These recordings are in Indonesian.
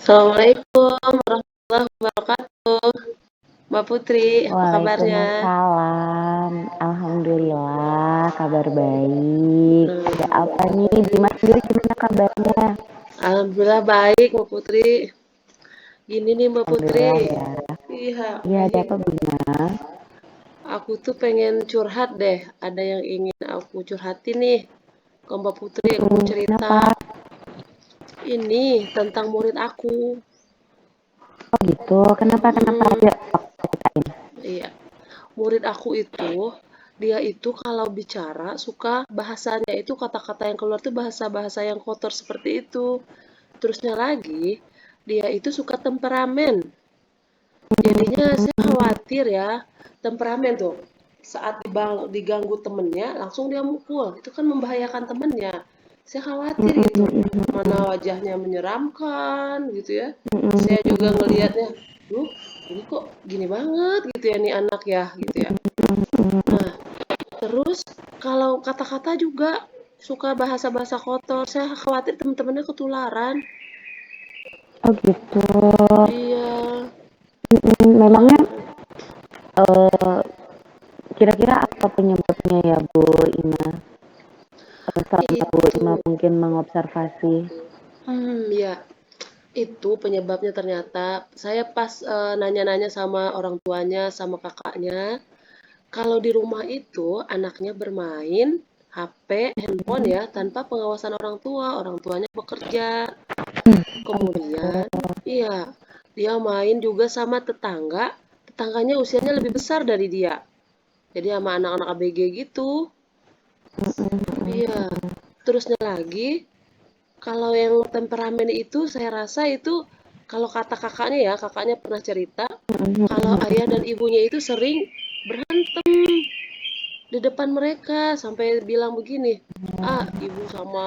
Assalamualaikum warahmatullahi wabarakatuh. Mbak Putri, apa kabarnya? Waalaikumsalam. Alhamdulillah, kabar baik. Ada apa nih? Bima sendiri gimana kabarnya? Alhamdulillah baik, Mbak Putri. Gini nih, Mbak Putri. Alhamdulillah ya. Iya, Iya, ada baik. apa Bima? Aku tuh pengen curhat deh. Ada yang ingin aku curhatin nih ke Mbak Putri. Aku mau cerita. Kenapa? Ini tentang murid aku. Oh gitu. Kenapa Mm, aja? Sok ceritain. iya, murid aku itu, dia itu kalau bicara suka bahasanya itu kata-kata yang keluar tuh bahasa-bahasa yang kotor seperti itu. Terusnya lagi, dia itu suka temperamen. Jadinya saya khawatir ya, temperamen tuh. Saat diganggu temennya, langsung dia mukul. Itu kan membahayakan temennya. Saya khawatir gitu. Mana wajahnya menyeramkan gitu ya. Saya juga ngelihatnya, duh, ini kok gini banget gitu ya nih anak ya gitu ya. Nah, terus kalau kata-kata juga suka bahasa-bahasa kotor. Saya khawatir teman-temannya ketularan. Oh gitu. Iya. Memangnya Aduh. eh, kira-kira apa penyebabnya ya Bu Ima? Selama Bu Itu. Ima mungkin mengobservasi. Ya. Itu penyebabnya ternyata saya pas nanya-nanya sama orang tuanya, sama kakaknya, kalau di rumah itu anaknya bermain HP, handphone ya, tanpa pengawasan orang tua. Orang tuanya bekerja. Oh gitu. Kemudian, iya, dia main juga sama tetangga. Tetangganya usianya lebih besar dari dia. Jadi sama anak-anak ABG gitu. Iya. Terusnya lagi, kalau yang temperamen itu saya rasa itu kalau kata kakaknya ya, kakaknya pernah cerita kalau ayah dan ibunya itu sering berantem di depan mereka sampai bilang begini, ah ibu sama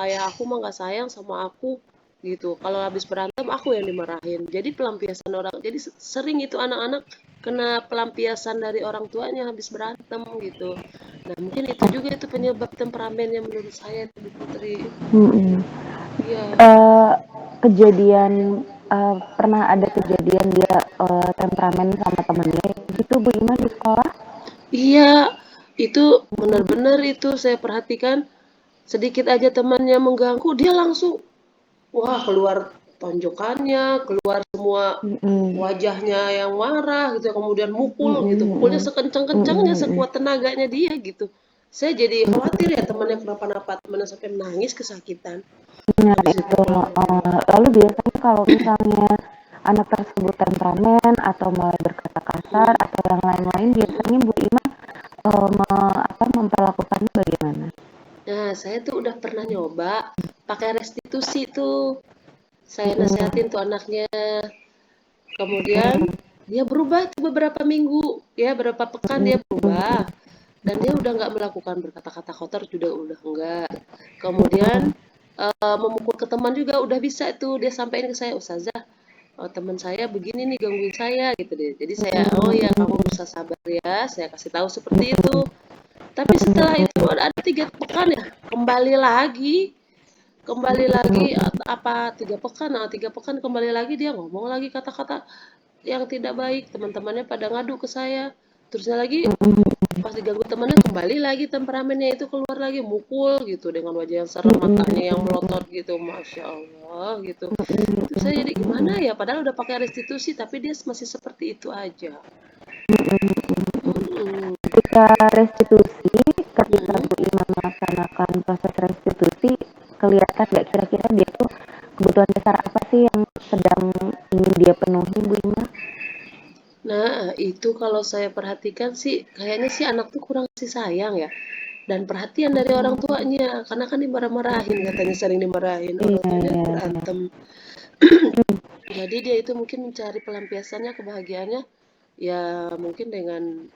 ayah aku mah nggak sayang sama aku gitu. Kalau habis berantem aku yang dimarahin. Jadi pelampiasan orang, jadi sering itu anak-anak kena pelampiasan dari orang tuanya habis berantem gitu. Nah mungkin itu juga itu penyebab temperamennya menurut saya, Bu Putri. Mm-mm. Iya. Eh, kejadian pernah ada kejadian dia temperamen sama temennya gitu Bu Ima di sekolah? Iya, itu benar-benar itu saya perhatikan sedikit aja temannya mengganggu, dia langsung wah keluar tonjokannya, keluar semua Mm-mm. wajahnya yang marah gitu, kemudian mukul gitu, Mm-mm, pukulnya mm-mm. sekencang-kencangnya, Mm-mm, mm-mm. sekuat tenaganya dia gitu. Saya jadi khawatir ya temannya kenapa-napa, temannya sampai menangis kesakitan. Nah Habis itu itu lalu biasanya kalau misalnya anak tersebut temperamen atau mulai berkata kasar atau yang lain-lain biasanya Bu Ima memperlakukannya bagaimana? nah, saya tuh udah pernah nyoba pakai restitusi tuh. Saya Mm-mm. nasehatin tuh anaknya. Kemudian dia berubah tuh beberapa minggu, ya beberapa pekan dia berubah. Dan dia udah nggak melakukan berkata-kata kotor juga udah enggak. Kemudian memukul ke teman juga udah bisa tuh dia sampaikan ke saya, Ustazah, teman saya begini nih gangguin saya gitu deh. Jadi saya, oh ya kamu berusaha sabar ya, saya kasih tahu seperti itu. Tapi setelah itu ada 3 pekan ya, kembali lagi apa 3 pekan, nah 3 pekan kembali lagi dia ngomong lagi kata-kata yang tidak baik, teman-temannya pada ngadu ke saya. Terusnya lagi pas diganggu temannya kembali lagi temperamennya itu keluar lagi mukul gitu dengan wajah yang serem, matanya yang melotot gitu, masya Allah gitu. Itu saya jadi gimana ya? Padahal udah pakai restitusi tapi dia masih seperti itu aja. Mm-mm. Ketika restitusi, ketika Mm-mm. Bu Ima melaksanakan proses restitusi, kelihatan nggak kira-kira dia tuh kebutuhan dasar apa sih yang sedang ingin dia penuhi Bu Ima? Nah, itu kalau saya perhatikan sih, kayaknya sih anak tuh kurang kasih sayang ya. Dan perhatian dari orang tuanya, karena kan dimarah-marahin, katanya sering dimarahin, orang Iya, tuanya iya, iya. berantem. Jadi dia itu mungkin mencari pelampiasannya, kebahagiaannya, ya mungkin dengan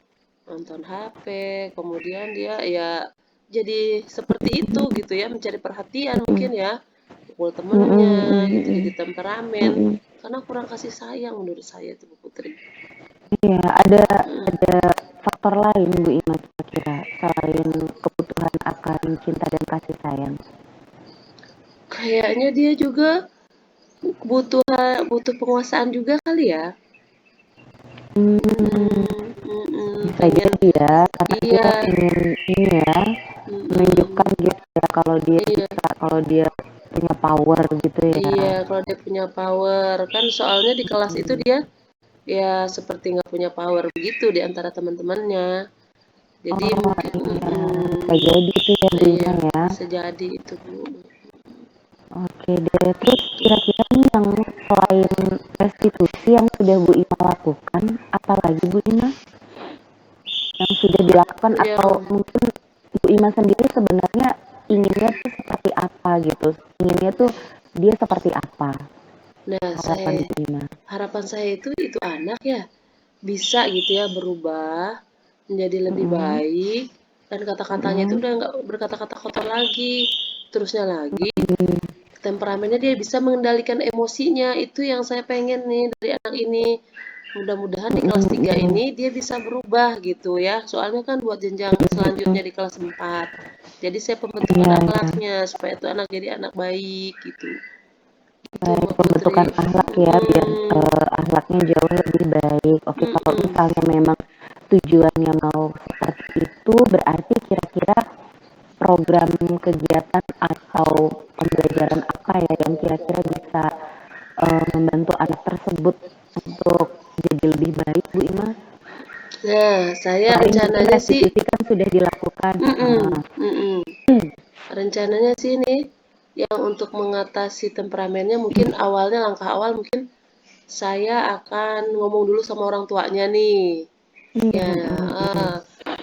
nonton HP, kemudian dia ya jadi seperti itu gitu ya, mencari perhatian mungkin ya, pukul temennya gitu, jadi temperamen, karena kurang kasih sayang menurut saya itu Bu Putri. Iya, ada Mm. ada faktor lain Bu Ima kira-kira selain kebutuhan akan cinta dan kasih sayang. Kayaknya dia juga butuh penguasaan juga kali ya. Hmm, bisa Pengen, jadi ya, karena dia iya, ingin ini ya, menunjukkan mm, gitu ya kalau dia iya, bisa, kalau dia punya power gitu ya. iya, kalau dia punya power, kan soalnya di kelas itu dia ya seperti nggak punya power begitu di antara teman-temannya. Jadi Oh mungkin, iya, bisa jadi tuh ya Bu iya, Ina ya. bisa jadi itu Bu. Oke deh, terus kira-kira nih yang selain restitusi yang sudah Bu Ina lakukan, apalagi Bu Ina yang sudah dilakukan atau Yang, mungkin Bu Ina sendiri sebenarnya inginnya tuh seperti apa gitu? Inginnya tuh dia seperti apa? nah Harapan Bu Ina. harapan saya itu anak ya bisa gitu ya berubah menjadi lebih Mm-mm, baik dan kata-katanya itu mm-mm, udah nggak berkata-kata kotor lagi. Terusnya lagi mm, temperamennya dia bisa mengendalikan emosinya, itu yang saya pengen nih dari anak ini. Mudah-mudahan di kelas 3 mm-mm, ini dia bisa berubah gitu ya. Soalnya kan buat jenjang mm-mm. selanjutnya di kelas 4. Jadi saya pembentukan Iya, iya. akhlaknya supaya itu anak jadi anak baik gitu. Itu Baik, Mbak Putri. pembentukan akhlak ya, biar akhlaknya jauh lebih baik. Oke, kalau Mm-mm. misalnya memang tujuannya mau seperti itu, berarti kira-kira program kegiatan atau pembelajaran apa ya yang kira-kira bisa membantu anak tersebut untuk jadi lebih baik, Bu Ima? Nah, saya Selain mungkin rencananya sih, restitusi kan sudah dilakukan. mm-mm, mm-mm. Rencananya sih nih, yang untuk mengatasi temperamennya mungkin awalnya langkah awal mungkin saya akan ngomong dulu sama orang tuanya nih. Ya,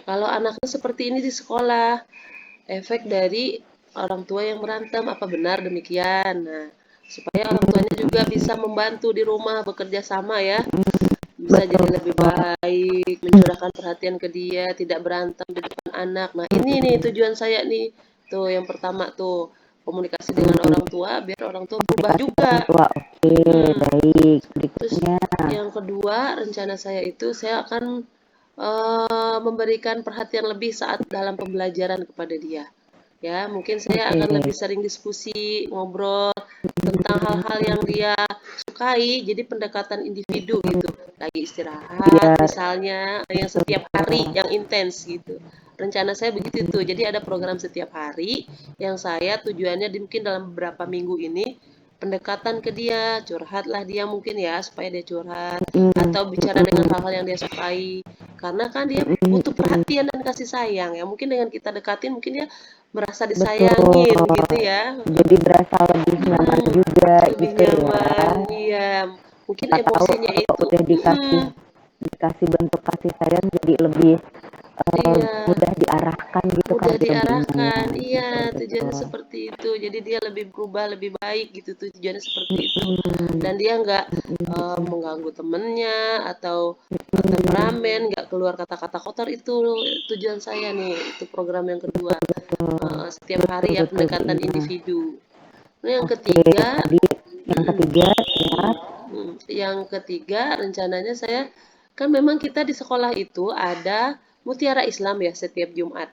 kalau anaknya seperti ini di sekolah, efek dari orang tua yang berantem, apa benar demikian? Nah, supaya orang tuanya juga bisa membantu di rumah bekerja sama ya, bisa Betul, jadi lebih betul. baik, mencurahkan perhatian ke dia, tidak berantem di depan anak. Nah, ini nih tujuan saya nih. Tuh, yang pertama tuh, komunikasi dengan orang tua biar orang tua berubah Komunikasi ke orang juga. tua, oke, Mm-mm. baik. Terus Berikutnya, yang kedua, rencana saya itu saya akan memberikan perhatian lebih saat dalam pembelajaran kepada dia. Ya, mungkin saya oke. akan lebih sering diskusi, ngobrol tentang hal-hal yang dia sukai, jadi pendekatan individu gitu. Lagi istirahat, Biar misalnya yang betul, setiap hari, betul. yang intens gitu. Rencana saya begitu tuh. Jadi ada program setiap hari yang saya tujuannya mungkin dalam beberapa minggu ini pendekatan ke dia, curhatlah dia mungkin ya supaya dia curhat Mm, atau bicara dengan mm, hal-hal yang dia sukai. Karena kan dia mm, butuh mm. perhatian dan kasih sayang ya. Mungkin dengan kita dekatin mungkin dia merasa Betul. disayangin gitu ya. Jadi berasa lebih nyaman Mm, juga lebih gitu ya. nyaman, iya. Mungkin Siapa tahu emosinya kalau itu, udah dikasih bentuk kasih sayang jadi lebih iya, mudah diarahkan gitu mudah kali ya Bu Ina ya. diarahkan. Iya, Betul, tujuannya betul. seperti itu. Jadi dia lebih berubah, lebih baik gitu. Tujuannya seperti itu. Mm, Dan dia nggak mm, mengganggu temennya atau mm. temperamen, nggak keluar kata-kata kotor itu tujuan saya nih. Itu program yang kedua. Betul, Setiap hari betul, ya betul Bu pendekatan Ina. individu. Nah, yang Oke, ketiga, tadi yang mm-mm, ketiga ya. yang ketiga rencananya saya kan memang kita di sekolah itu ada Mutiara Islam ya setiap Jumat.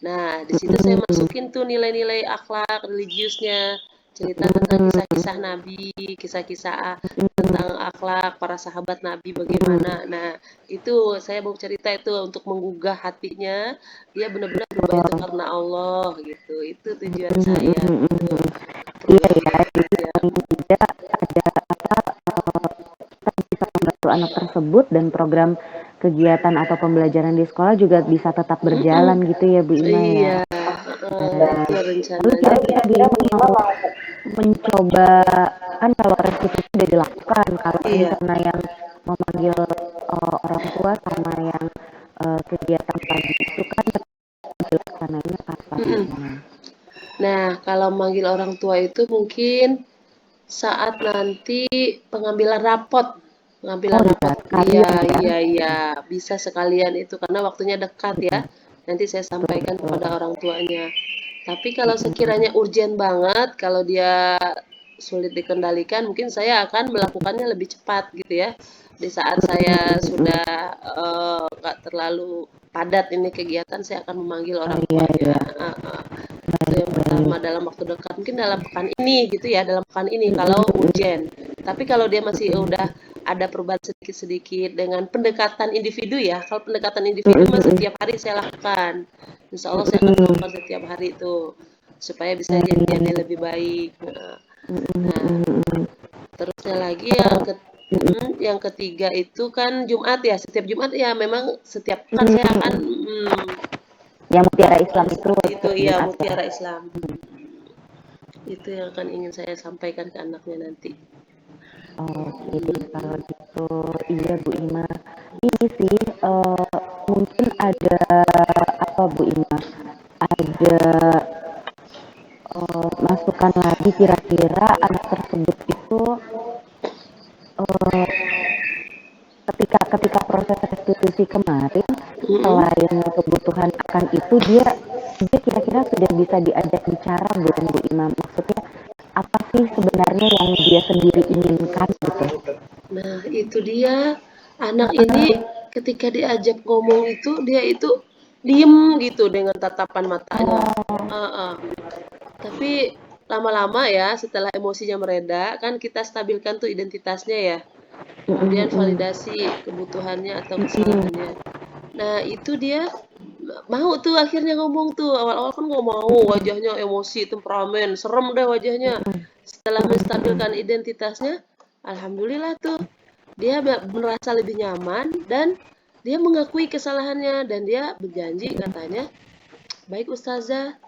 Nah, di situ saya Mm, masukin tuh nilai-nilai akhlak religiusnya, cerita tentang mm, kisah-kisah Nabi, kisah-kisah mm, tentang akhlak para sahabat Nabi bagaimana. mm. Nah, itu saya mau cerita itu untuk menggugah hatinya, dia benar-benar berubah itu Betul. karena Allah gitu. Itu tujuan Mm, mm, saya mm, tuh mm. Iya program ya, yang jadi ketiga. paling tidak ada apa kita bisa membantu anak tersebut dan program kegiatan atau pembelajaran di sekolah juga bisa tetap Mm-mm. berjalan gitu ya Bu Ima ya. Iya, itu Lalu rencananya. kira-kira Bu Ima mau mencoba, kan kalau restitusi sudah dilakukan, kalau Iya. rencana yang memanggil orang tua sama yang kegiatan tadi itu kan dilaksananya kapan Bu Mm-mm. Ima? Nah, kalau manggil orang tua itu mungkin saat nanti pengambilan rapot. Oh Pengambilan iya, rapot. Iya, sekalian ya. iya, iya. Bisa sekalian itu karena waktunya dekat ya. Nanti saya Betul, sampaikan kepada betul. orang tuanya. Tapi kalau sekiranya urgent banget, kalau dia sulit dikendalikan, mungkin saya akan melakukannya lebih cepat gitu ya. Di saat saya sudah nggak terlalu padat ini kegiatan, saya akan memanggil Oh orang iya, tuanya. iya. Itu yang pertama dalam waktu dekat, mungkin dalam pekan ini gitu ya, dalam pekan ini kalau urgent. Tapi kalau dia masih udah ada perubahan sedikit-sedikit dengan pendekatan individu ya, kalau pendekatan individu mah setiap hari saya lakukan. Insya Allah saya akan melakukan setiap hari itu supaya bisa jadi lebih baik. Nah, terusnya lagi yang ketiga itu kan Jumat ya, setiap Jumat ya memang setiap kan saya akan yang Mutiara Islam melakukan itu seperti itu, iya Jumat ya. Mutiara Islam. Itu yang akan ingin saya sampaikan ke anaknya nanti. Oke, kalau gitu iya Bu Ima. Ini sih mungkin ada apa Bu Ima? Ada masukan lagi kira-kira anak tersebut itu ketika proses restitusi kemarin selain kebutuhan akan itu dia kira-kira sudah bisa diajak bicara belum Bu Ima? Maksudnya apa sih sebenarnya yang dia sendiri inginkan gitu? Nah, itu dia. Anak ini ketika diajak ngomong itu, dia itu diem gitu dengan tatapan matanya. Tapi lama-lama ya, setelah emosinya mereda, kan kita stabilkan tuh identitasnya ya. Kemudian validasi kebutuhannya atau kesalahannya. Nah, itu dia mau tuh akhirnya ngomong tuh. Awal-awal kan nggak mau, wajahnya emosi, temperamen, serem deh wajahnya. Setelah menstabilkan identitasnya, alhamdulillah tuh dia merasa lebih nyaman dan dia mengakui kesalahannya dan dia berjanji katanya, baik Ustazah,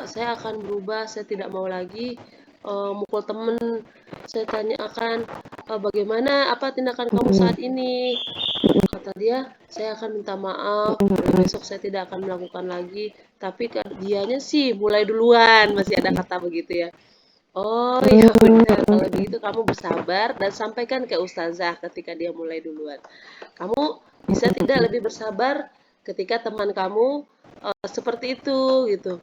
saya akan berubah, saya tidak mau lagi mukul temen. Saya tanyakan, bagaimana apa tindakan kamu saat ini? Kata dia, saya akan minta maaf, mulai besok saya tidak akan melakukan lagi. Tapi dianya sih mulai duluan, masih ada kata begitu ya. Oh ya udah, kalau gitu kamu bersabar dan sampaikan ke ustazah ketika dia mulai duluan. Kamu bisa tidak lebih bersabar ketika teman kamu seperti itu gitu.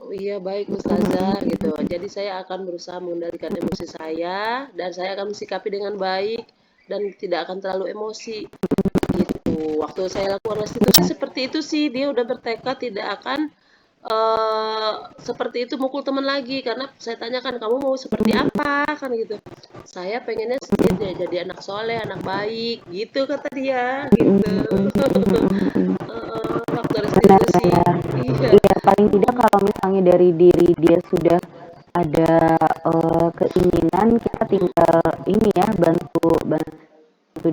Oh iya baik ustazah gitu. Jadi saya akan berusaha mengendalikan emosi saya dan saya akan mensikapi dengan baik dan tidak akan terlalu emosi gitu. Waktu saya lakukan restitusi seperti itu sih, dia udah bertekad tidak akan seperti itu mukul teman lagi karena saya tanyakan kamu mau seperti apa kan gitu. Saya pengennya sih jadi anak soleh, anak baik gitu kata dia gitu. Waktu restitusi. Iya. Iya, paling tidak kalau misalnya dari diri dia sudah ada keinginan, kita tinggal ini ya bantu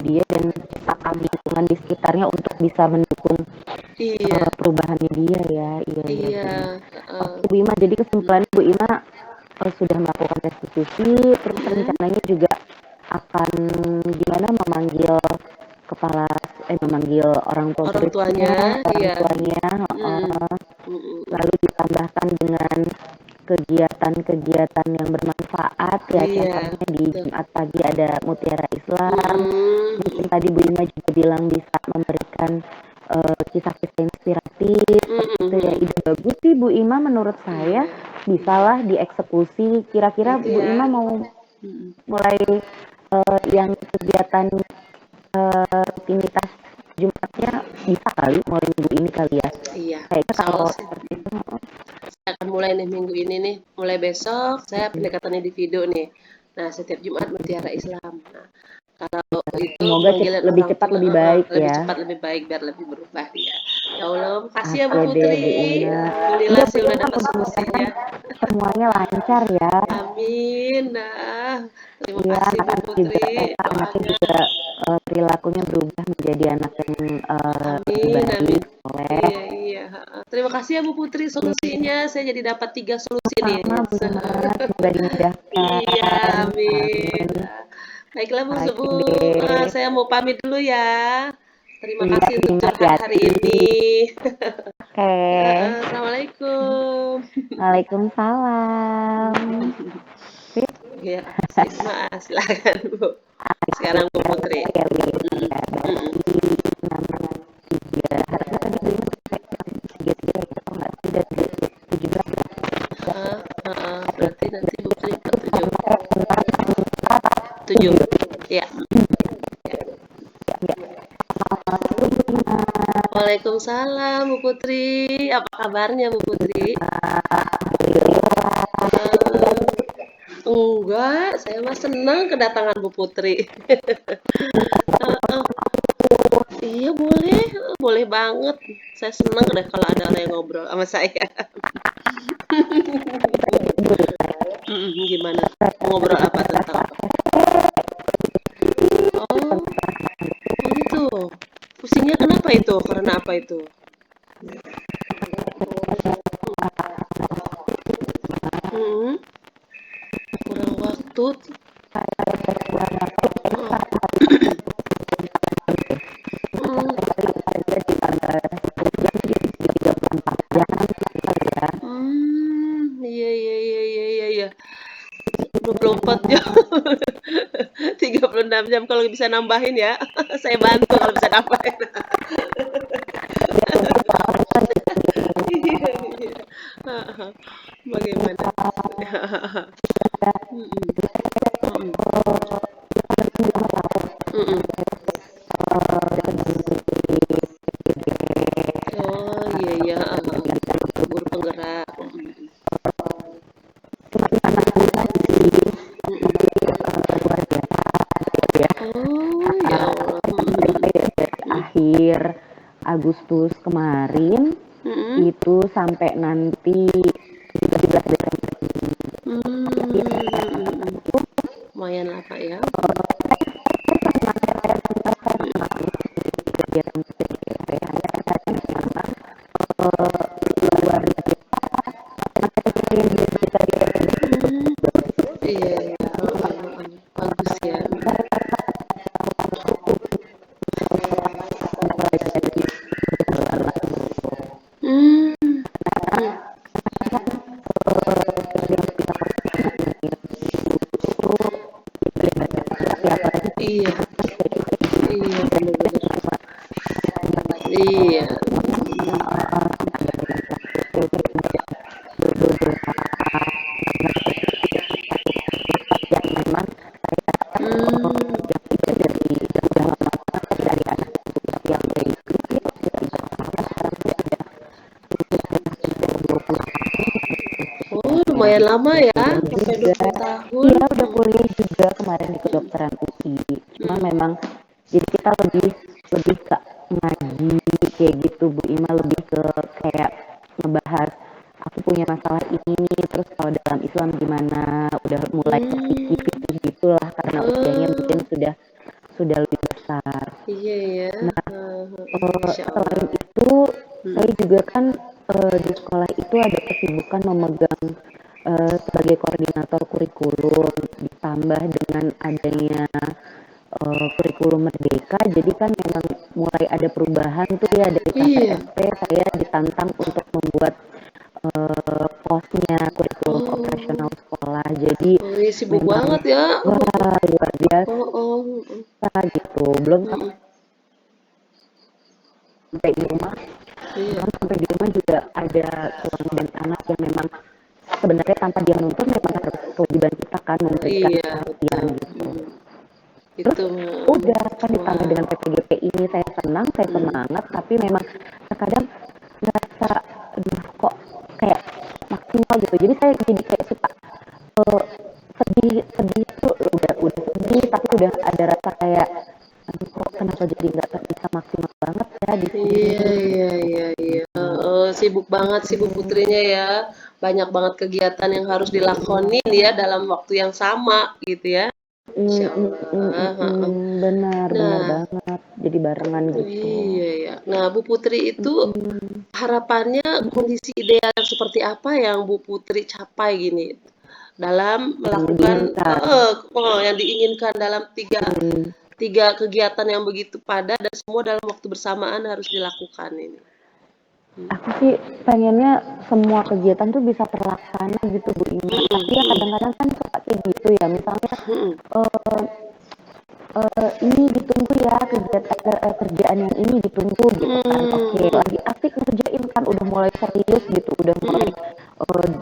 dia dan ciptakan lingkungan di sekitarnya untuk bisa mendukung perubahannya dia ya. Iya. Oke Bu Ima, jadi kesimpulannya Bu Ima sudah melakukan restitusi, terus rencananya juga akan gimana memanggil orang tuanya, iya. Lalu ditambahkan dengan kegiatan-kegiatan yang bermanfaat ya, contohnya di Jumat pagi ada Mutiara Islam. Mungkin tadi Bu Ima juga bilang bisa memberikan kisah-kisah inspiratif. Itu ya ide bagus sih Bu Ima, menurut saya bisalah dieksekusi. Kira-kira Bu Ima mau mulai yang kegiatan rutinitas Jumatnya bisa kali mulai minggu ini kali ya. Iya. Kayaknya kalau seperti itu saya akan mulai nih minggu ini nih, mulai besok saya pendekatan individu nih. Nah, setiap Jumat Mutiara Islam. Nah, kalau itu semoga lebih cepat lebih baik ya. Lebih cepat lebih baik biar lebih berubah dia. Ya Allah, makasih ya Bu Oke deh, Putri. Bu Ina. Alhamdulillah sih udah dapat solusinya. Semuanya lancar ya. Amin. Nah, terima Iya, kasih Bu anak Putri. juga, anaknya juga perilakunya berubah menjadi anak yang Amin, amin. baik, soleh. Iya, iya. Terima kasih ya Bu Putri solusinya. Saya jadi dapat 3 solusi nih. Sama Bu Ina, semoga dimudahkan. Iya, amin. Baiklah Bu, Oke Bu. deh. Saya mau pamit dulu ya. Terima Iya, kasih untuk terima curhat hari kasih. ini. Oke. Assalamualaikum. Waalaikumsalam. Ya, sip, Mas. Silakan Bu. Sekarang Bu Putri. Harusnya tadi Bu Ina tiga atau nggak sih dari 17. Berarti nanti Bu Putri 7. Ya. Waalaikumsalam Bu Putri. Apa kabarnya Bu Putri? saya mah senang kedatangan Bu Putri. Heeh. Iya boleh, boleh banget. Saya senang deh kalau ada orang yang ngobrol sama saya. Gimana? Mau ngobrol apa tentang apa? Oh, oh gitu. Pusingnya kenapa itu? Karena apa itu? Hmm, kurang waktu. Hmm, iya iya iya iya iya iya. 24 jam. 36 jam kalau bisa nambahin ya. Saya bantu kalau bisa nambahin. Iya iya. Heeh. Bagaimana? Mm-mm, mm-mm, mm-mm. Oh iya iya. Heeh. Guru penggerak. Mm-mm, mm-mm. Oh ya Allah. Mm-mm, Akhir Agustus kemarin mm-mm. itu sampai nanti 17 Desember. Mm-mm. Lumayan lah Pak ya. Mm-mm, mm-mm, Kegiatan saya hanya luar mm. Iya iya. Heeh, heeh. Bagus ya. Mm-mm. Mm, mm. Iya iya bener-bener. Iya. Hmm. Oh, lumayan lama ya, sampai juga 20 tahun. iya udah kuliah juga kemarin di Mm, kedokteran UI, cuma mm, memang jadi kita lebih lebih ke ngaji kayak gitu Bu Ima, lebih ke kayak ngebahas aku punya masalah ini nih, terus kalau dalam Islam gimana, udah mulai ke mm. fikih gitulah karena usianya mungkin Oh, sudah lebih besar. iya ya. Nah, Masya selain Allah. itu Mm. saya juga kan di sekolah itu ada kesibukan memegang sebagai koordinator kurikulum, ditambah dengan adanya kurikulum merdeka, jadi kan memang mulai ada perubahan tuh ya dari Iya. KPSP saya ditantang untuk membuat posnya kurikulum Oh, operasional sekolah, jadi oh iya sibuk memang banget ya. wah luar Oh, biasa oh, mm, gitu, belum mm. sampai di rumah. Iya, Sampai di rumah juga ada suami dan anak yang memang sebenarnya tanpa dia menuntut memang harus kewajiban kita kan memberikan iya perhatian betul. gitu. Mm. Terus Itu, udah kan ditambah wah. dengan PPGP ini saya senang, saya Mm. semangat, tapi memang terkadang ngerasa aduh kok kayak maksimal gitu. Jadi saya jadi kayak suka eh, sedih sedih tuh udah sedih tapi udah ada rasa kayak aduh kok kenapa jadi nggak bisa maksimal banget ya di sini Iya iya iya iya. Sibuk banget sih Bu Putrinya ya. Banyak banget kegiatan yang harus dilakonin ya dalam waktu yang sama gitu ya. Masya Allah. Heeh. benar benar Nah, banget jadi barengan gitu. iya ya. Nah, Bu Putri itu harapannya kondisi ideal yang seperti apa yang Bu Putri capai gini dalam Yang melakukan diinginkan. yang diinginkan dalam tiga Hmm. tiga kegiatan yang begitu padat dan semua dalam waktu bersamaan harus dilakukan ini. Hmm. Aku sih pengennya semua kegiatan tuh bisa terlaksana gitu Bu Ima. Mm-mm, Tapi ya mm-mm, kadang-kadang kan suka kayak gitu ya. Misalnya mm-mm, eh, ini ditunggu ya kerjaan yang ini ditunggu gitu kan. Oke, mm-mm, lagi asik ngerjain kan udah mulai serius gitu, udah mulai mm-mm.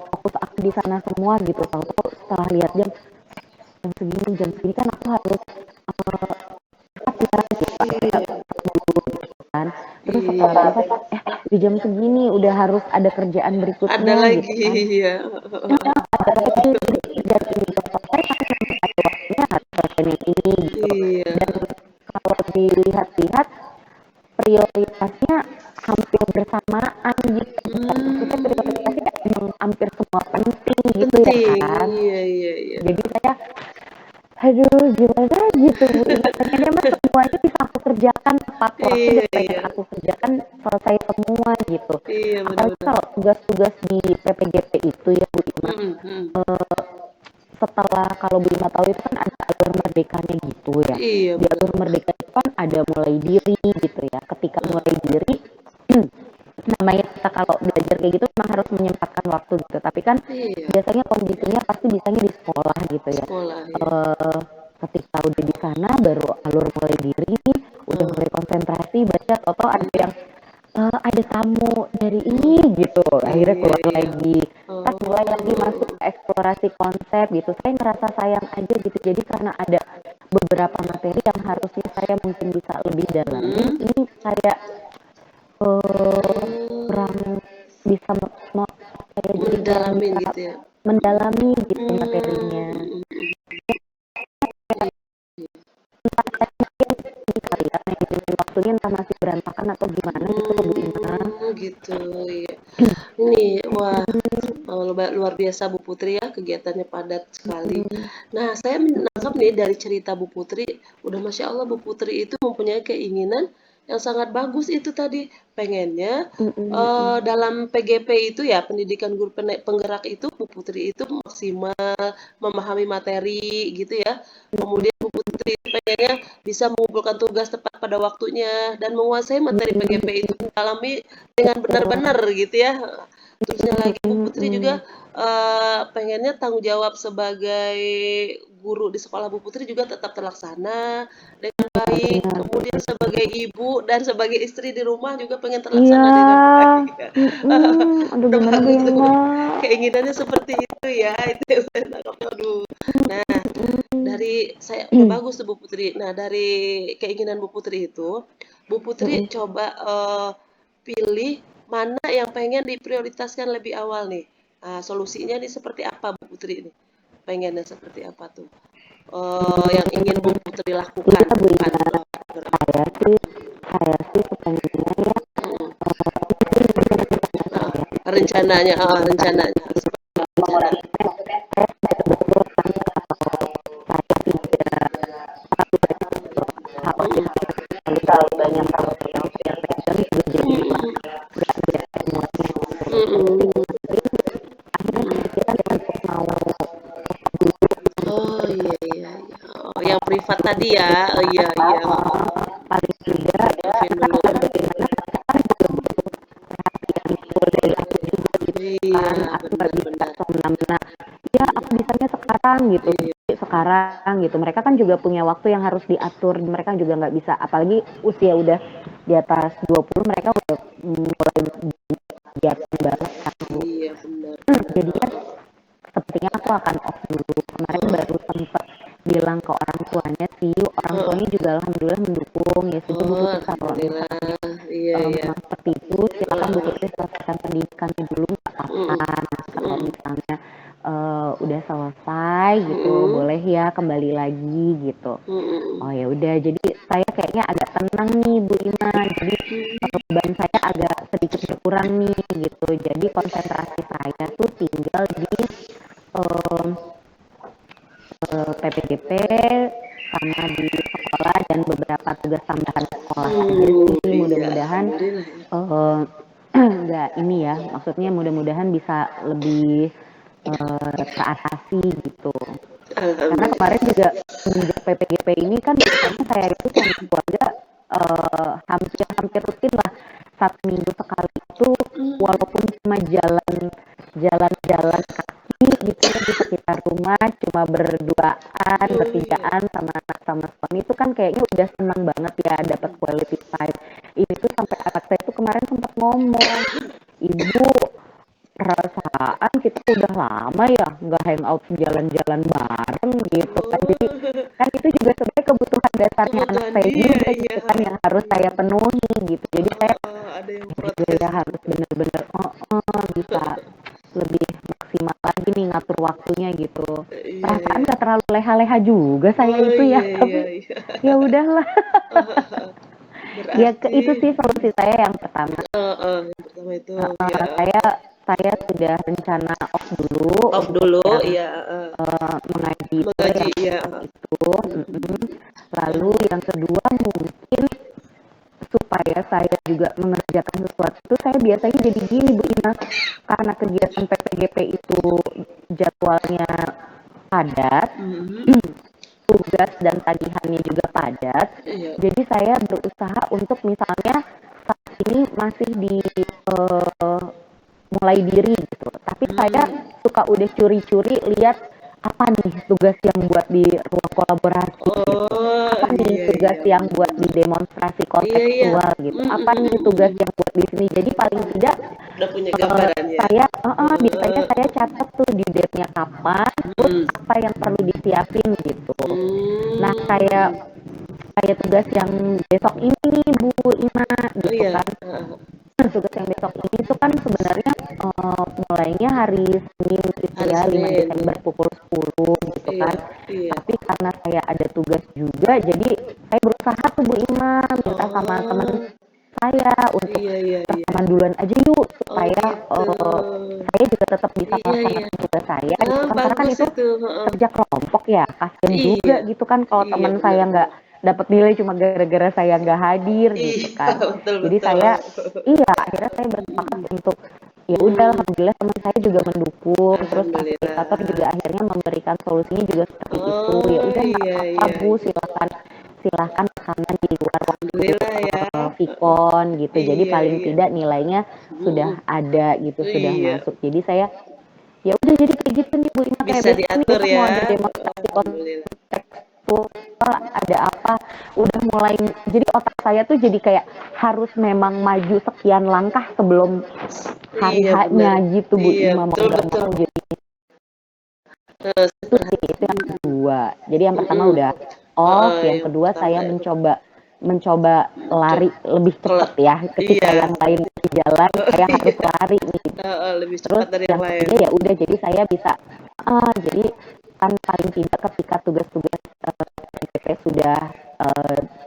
fokus aku di sana semua gitu. Tahu-tahu setelah lihat jam segini kan aku harus cepat ya gitu. Iya, Kan. Terus setelah iya. selesai, di jam segini udah harus ada kerjaan Ada berikutnya gitu lagi, kan. ya. Ada lagi kerjaan ini belum selesai, dilihat-lihat prioritasnya hampir bersamaan gitu. Maksudnya Hmm, prioritasnya emang hampir semua penting gitu ya penting. kan. Iya, iya, iya. Jadi saya, aduh gimana gitu Bu Ina, pengennya mah semuanya bisa aku kerjakan, tepat waktu Iya, dan pengen iya. aku kerjakan selesai semua gitu. Iya, Apalagi benar-benar. kalau tugas-tugas di PPGP itu ya Bu Ina, Mm, mm. setelah kalau Bu Ina tahu itu kan ada alur merdekanya gitu ya. Iya, Di alur benar. merdeka itu kan ada mulai diri gitu ya. Ketika mulai diri, namanya kita kalau belajar kayak gitu memang harus menyempatkan waktu gitu. Tapi kan Iya, biasanya kondisinya pasti bisanya di sekolah gitu ya. sekolah ya. Eh, ketika udah di sana baru alur mulai diri nih, udah Heeh. mulai konsentrasi baca, toto ada yang ada tamu dari Heeh. ini gitu, akhirnya Iya, keluar iya. lagi, tas mulai lagi masuk Oh. ke eksplorasi konsep gitu. Saya ngerasa sayang aja gitu, jadi karena ada beberapa materi yang harusnya saya mungkin bisa lebih dalamin, Mm. ini saya kurang Oh. bisa saya jadi kurang Mendalamin bisa gitu ya. mendalami gitu materinya. Hmm. Iya. Ini kali ya manajemen waktunya entah masih berantakan atau gimana gitu loh Bu Ina. Gitu. Iya. Ini, wah, luar biasa Bu Putri ya, kegiatannya padat sekali. Nah, saya menangkap nih dari cerita Bu Putri, udah Masya Allah Bu Putri itu mempunyai keinginan yang sangat bagus itu tadi. Pengennya dalam PGP itu ya, pendidikan guru penggerak itu Bu Putri itu maksimal memahami materi gitu ya. Kemudian Bu Putri pengennya bisa mengumpulkan tugas tepat pada waktunya dan menguasai materi PGP itu mendalami dengan benar-benar gitu ya. Terusnya lagi Bu Putri juga pengennya tanggung jawab sebagai guru di sekolah Bu Putri juga tetap terlaksana dengan baik. Benar. Kemudian sebagai ibu dan sebagai istri di rumah juga pengen Iya, terlaksana dengan baik. aduh Udah gimana Bu bagus tuh. Ina? Keinginannya seperti itu ya. Itu aduh. Nah, dari saya udah bagus tuh Bu Putri. Nah, dari keinginan Bu Putri itu, Bu Putri coba pilih mana yang pengen diprioritaskan lebih awal nih. Nah, solusinya nih seperti apa Bu Putri nih? Pengennya seperti apa tuh? Yang ingin Bu Putri lakukan Iya ke Bu depan. Ina, saya sih saya sih kepengennya ya Mm-mm. Rencananya, rencananya. Seperti apa rencananya. Mm-mm. terlalu banyak tanggung jawab yang pegang juga jadi Mm-mm. nggak beres semuanya gitu. Mm-mm. Akhirnya kepikiran untuk mau Oh iya iya iya. Oh, yang privat tadi ya. Oh iya iya. paling tidak Offin dulu. Iya, kan aku nggak bisa benar-benar. semena-mena ya aku bisanya sekarang gitu Iya. sekarang gitu, mereka kan juga punya waktu yang harus diatur, mereka juga nggak bisa, apalagi usia udah di atas 20 mereka udah mulai kegiatan baru kan Bu. Iya, benar. Jadinya sepertinya aku akan off dulu. Kemarin Heeh. baru sempat bilang ke orang tuanya sih, orang Heeh. tuanya juga alhamdulillah mendukung. Ya sudah Bu Oh, Putri kalau alhamdulillah. misalnya Iya, iya. memang seperti itu, silakan Bu Putri selesaikan pendidikannya dulu nggak apa-apa. Mm-mm. Nah, kalau Mm-mm. misalnya udah selesai gitu, Mm-mm. boleh ya kembali lagi gitu. Oh Mm-mm. ya udah, jadi saya kayaknya agak tenang nih Bu Ina. Jadi beban saya agak sedikit berkurang nih gitu. Jadi konsentrasi saya tuh tinggal di em, PPDP sama di sekolah dan beberapa tugas tambahan sekolah aja sih. Iya, Mudah-mudahan alhamdulillah ya. eh, nggak ini ya, maksudnya mudah-mudahan bisa lebih teratasi gitu. Karena kemarin Alhamdulillah. juga semenjak PPGP ini kan biasanya saya itu sama keluarga hampir rutin lah 1 minggu sekali itu, walaupun cuma jalan-jalan kaki gitu ya di sekitar rumah, cuma berduaan, bertigaan sama anak sama suami, itu kan kayaknya udah seneng banget ya dapat quality time. Ini tuh sampai anak saya tuh kemarin sempat ngomong, ibu perasaan kita udah lama ya nggak hangout jalan-jalan bareng gitu kan, jadi kan itu juga sebenarnya kebutuhan dasarnya anak Kebutuhan saya dia, juga iya. gitu kan yang harus saya penuhi gitu, jadi saya Ada yang juga protes ya gitu. harus bener-bener bisa lebih maksimal lagi nih ngatur waktunya gitu. Iya, Perasaan iya. nggak terlalu leha-leha juga saya Oh, itu ya, iya, iya, tapi iya. ya udahlah. Ya Berarti itu sih solusi saya yang pertama. yang pertama itu ya Saya sudah rencana off dulu off untuk dulu, yang iya, mengaji itu mengaji, yang iya. besok itu. Lalu Yang yang kedua mungkin supaya saya juga mengerjakan sesuatu itu saya biasanya jadi gini Bu Ina, karena kegiatan PPGP itu jadwalnya padat, mhm, tugas dan tagihannya juga padat, iya. jadi saya berusaha untuk misalnya saat ini masih di mulai diri gitu, tapi saya Hmm. suka udah curi-curi lihat apa nih tugas yang buat di ruang kolaborasi gitu, Oh, apa nih iya, tugas iya, yang benar buat di benar. demonstrasi Iya, iya. kontekstual gitu, apa nih tugas yang buat di sini, jadi paling tidak Udah punya gambaran ya? saya biasanya Eh, saya catat tuh di date-nya kapan, terus hmm. apa yang perlu disiapin gitu. Nah kayak Hmm. kayak tugas yang besok ini nih Bu Ina Oh gitu iya, kan. Tugas yang besok ini tuh kan sebenarnya mulainya hari Senin gitu hari ya, 5 Senin, Desember iya. pukul 10 gitu kan. Iya, iya. Tapi karena saya ada tugas juga, jadi saya berusaha tuh Bu Ima minta sama teman Oh, saya untuk iya, iya, iya. rekaman duluan aja yuk Oh supaya gitu. saya juga tetap bisa Iya, iya. melaksanakan tugas saya gitu Ah, kan, karena kan bagus itu itu. Heeh. kerja kelompok ya, kasian juga Iya, gitu kan kalau iya teman saya nggak benar-benar. dapat nilai cuma gara-gara saya nggak hadir gitu Iya, kan. Jadi betul-betul. saya iya akhirnya saya bersepakat untuk ya udah, Hmm, alhamdulillah teman saya juga mendukung, terus fasilitator juga alhamdulillah. akhirnya memberikan solusinya juga seperti itu, ya Oh udah nggak iya, apa-apa iya, Bu, iya. silakan silakan rekaman di luar waktu Alhamdulillah ya. Vicon gitu, jadi Iya, paling iya. tidak nilainya sudah Mm-mm. ada gitu, sudah Iya, masuk. Jadi saya ya udah jadi kayak gitu nih Bu Ina, kayak bisa besok nih, diatur besok mau ada ya. demonstrasi Alhamdulillah. kontekstual, ada apa, udah mulai, jadi otak saya tuh jadi kayak harus memang maju sekian langkah sebelum hari Iya benar. H-nya gitu Bu Iya, Ima, mau betul nggak betul. mau. Jadi itu Setelah sih, itu yang kedua. Jadi yang pertama mm-mm. udah off, yang Yang kedua pertama saya itu mencoba mencoba lari coba lebih kalau cepet ya, ketika iya, yang lain di jalan saya harus iya. lari nih. Lebih Terus cepat dari yang yang lain. ketiga ya udah, jadi saya bisa jadi kan paling tidak ketika tugas-tugas PPP sudah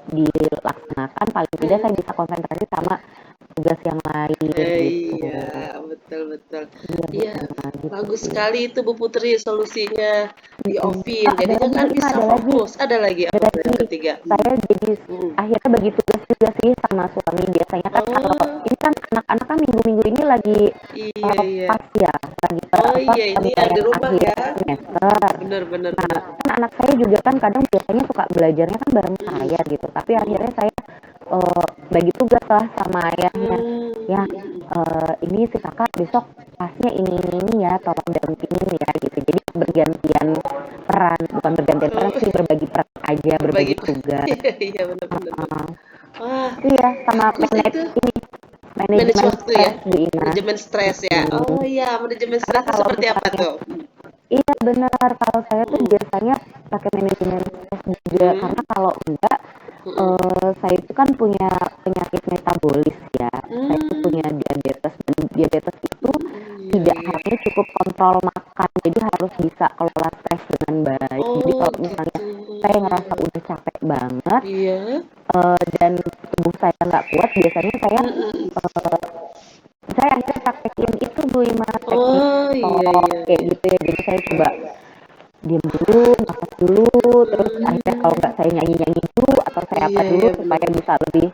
dilaksanakan, paling tidak saya bisa konsentrasi sama tugas yang lain gitu. Iya, betul betul. Iya Bu Iya, Ima gitu bagus sih. sekali itu Bu Putri solusinya di Ovin. Ada Jadinya lagi Bu kan Ima, bisa ada lagi. fokus. Ada lagi apa tuh Jadi yang ketiga? saya jadi Hmm. akhirnya bagi tugas juga sih sama suami, biasanya kan kalau Oh, ini kan anak-anak kan minggu-minggu ini lagi iya iya. pas ya, lagi Oh iya, ini ya di penilaian rumah akhir ya. semester. Bener bener Nah bener. kan anak saya juga kan kadang biasanya suka belajarnya kan bareng saya gitu, tapi akhirnya saya bagi tugas lah sama ayahnya, ya ini si kakak besok pasnya ini ya, tolong dampingin ya gitu, jadi bergantian peran, bukan bergantian peran Oh, sih, berbagi peran aja, berbagi berbagi. tugas. Iya iya bener bener bener. Wah, Iya, sama bagus itu. Manage manajemen waktu ya. stres Bu Ina. Manajemen stres ya. Oh iya, manajemen Karena stres itu kalau seperti apa misalnya tuh? iya benar, kalau saya tuh Mm-mm. biasanya pakai manajemen stres juga, karena Mm-mm. kalau enggak Mm-mm. saya itu kan punya penyakit metabolis ya. Saya tuh punya Hmm. diabetes, dan diabetes itu Iya tidak iya. hanya cukup kontrol makan, jadi harus bisa kelola stres dengan baik. Jadi Oh kalau misalnya gitu. saya ngerasa udah capek banget Iya. dan tubuh saya nggak kuat, biasanya Mm-mm. saya akhirnya praktekin itu Bu Ima, teknik Oh iya stop iya kayak iya. gitu ya. Jadi saya coba diam dulu, nafas dulu, terus akhirnya kalau Hmm. nggak saya nyanyi-nyanyi dulu atau saya apa Iya dulu iya benar. supaya bisa lebih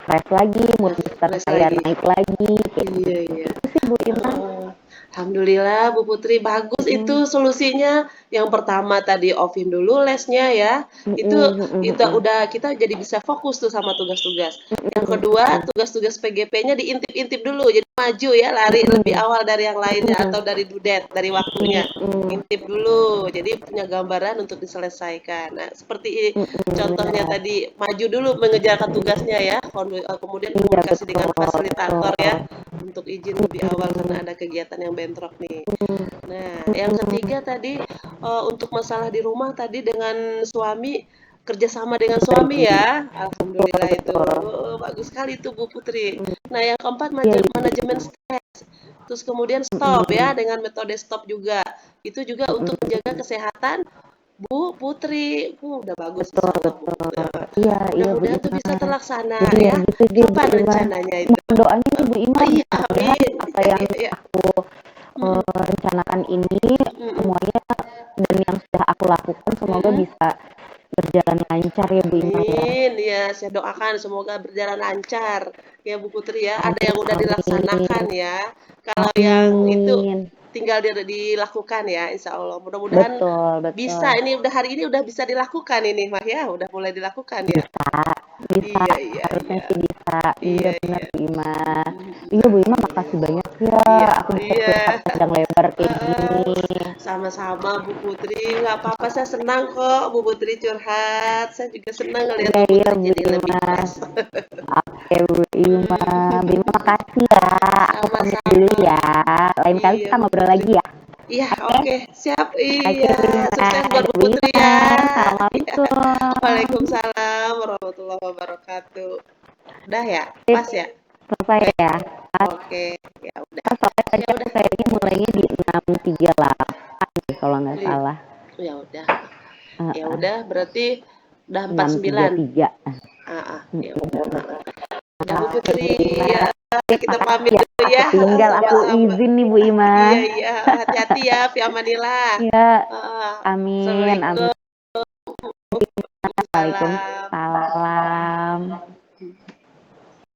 fresh lagi, mood booster Fresh saya lagi. naik lagi kayak Iya gitu. iya. Itu sih Bu Ima. Heeh. Alhamdulillah Bu Putri bagus itu Mm, solusinya. Yang pertama tadi offin dulu lesnya ya. mm, Itu mm, mm, mm, kita mm, udah kita jadi bisa fokus tuh sama tugas-tugas. Yang mm, kedua, tugas-tugas PGP-nya diintip-intip dulu. Jadi maju ya, lari lebih mm, awal dari yang lainnya mm, atau dari dudet, dari mm, waktunya. mm, Intip dulu. Jadi punya gambaran untuk diselesaikan. Nah, seperti contohnya benar. tadi maju dulu mengejarkan tugasnya ya. Kemudian Iya komunikasi betul dengan fasilitator ya betul. untuk izin lebih awal karena ada kegiatan yang bentrok nih. Nah, yang Mm, ketiga tadi untuk masalah di rumah tadi dengan suami, kerjasama dengan suami berbagi ya. betul Alhamdulillah itu. betul. Bagus sekali itu Bu Putri. Nah, yang keempat Iya iya. manajemen stres. Terus kemudian stop ya dengan metode stop juga. Itu juga untuk mm, menjaga kesehatan Bu Putri. Udah bagus betul, insya Allah Bu. betul. Iya, iya Bu Mudah-mudahan tuh Ima. bisa terlaksana Jadi ya ya. gitu deh Bu Kapan Ima. rencananya itu? Mohon doanya nih Bu Ima, Oh iya, mudah-mudahan amin. apa Iya, yang iya, iya. aku Mm-mm, rencanakan ini mm-mm, semuanya dan yang sudah aku lakukan semoga mm-mm. bisa berjalan lancar ya Bu Ima ya. Amin. Ya, saya doakan semoga berjalan lancar. Ya Bu Putri ya, ada Amin, yang udah dilaksanakan amin, ya. Kalau yang itu amin. tinggal dilakukan ya, insya Allah. Mudah-mudahan Betul, bisa. betul. Ini udah hari ini udah bisa dilakukan ini mah ya, udah mulai dilakukan ya. Bisa, bisa, Iya, iya, harusnya iya. sih bisa. Iya Iya, benar iya. Bu Ima. Iya Bu Ima, makasih Amin. banyak ya. Iya, Aku bisa iya. curhat panjang lebar kayak Heeh. gini. Sama-sama Bu Putri, nggak apa-apa, saya senang kok Bu Putri curhat. Saya juga senang ngelihat Iya, Bu iya Putri Bu jadi lebih Ima. fresh. Oke Bu Ima. Bu Ima Hmm, makasih ya. Aku pamit dulu sama-sama. ya. Lain kali Iya kita Bu ngobrol Putri. lagi ya. Iya, Oke, oke, siap. oke Iya, Bu Ima. sukses buat Ada Bu Bu Putri Ima. ya. Iya. Assalamualaikum. Waalaikumsalam warahmatullahi wabarakatuh. Udah ya? Sip, Pas ya? selesai Oke, ya. oke. Ya udah. Pas soalnya tadi Ya aku udah. kayaknya mulainya di 6.38 deh kalau nggak Iya. salah. Ya udah. Ya Heeh, udah, berarti udah 49. 6.33. Ya Mm-mm. udah. Udah Bu Oke Bu Putri, Ima. ya Sip, kita makasih pamit ya. dulu Aku ya. tinggal, aku Sama-sama. izin nih Bu Ima. Iya, iya. Hati-hati ya, fi amanillah. Ya, Heeh. amin, amin. Assalamualaikum. Waalaikumsalam. Waalaikumsalam.